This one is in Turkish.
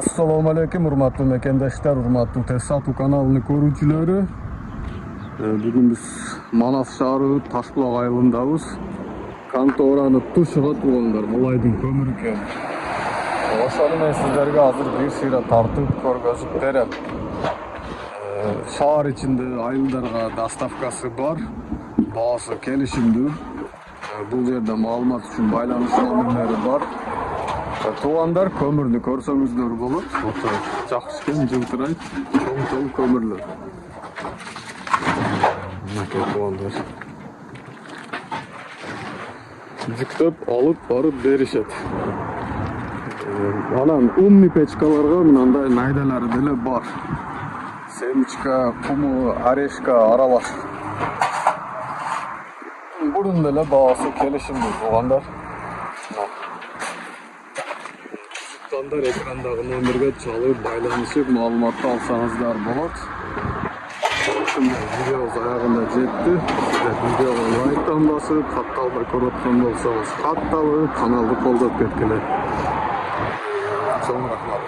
Assalomu alaykum, hurmatli mekendoshlar, hurmatli tez satuv kanalini ko'ruvchilari. Bugun biz Manas shahri Toshbuloq aylanidamiz. Kontorani tushig'i turganlar, Malaydin ko'mir ekan. O'shani men sizlarga hozir bir sira tartib ko'rgazib beraman. Shahar içinde ayıllarga dastavkası var. Bazı kelişimdir. Bu yerde malumat için baylanış nomerleri var. Tuğanlar kömürlü korsangızlar bulup. Çakışken жылтырайт, çoğun kömürlü. Nakil tuğanlar. Jiktep alıp barıp berişet. Anam ummi peçkalarga mınanday naydalari dele bar. Semiçka, kumu, areşka aralaş. Bunun dele bağısı kelişimdir tuğanlar. Standart ekrandagi nomerga çalıp baylanışıp malumatı alsanızlar bolat. Şimdi videomiz ayağında jetdi. Sizler videoga like'tan basıp, hatta ko'rayotgan bo'lsangiz, hatta kanalni qo'llab ketkilar. Çok rahmat.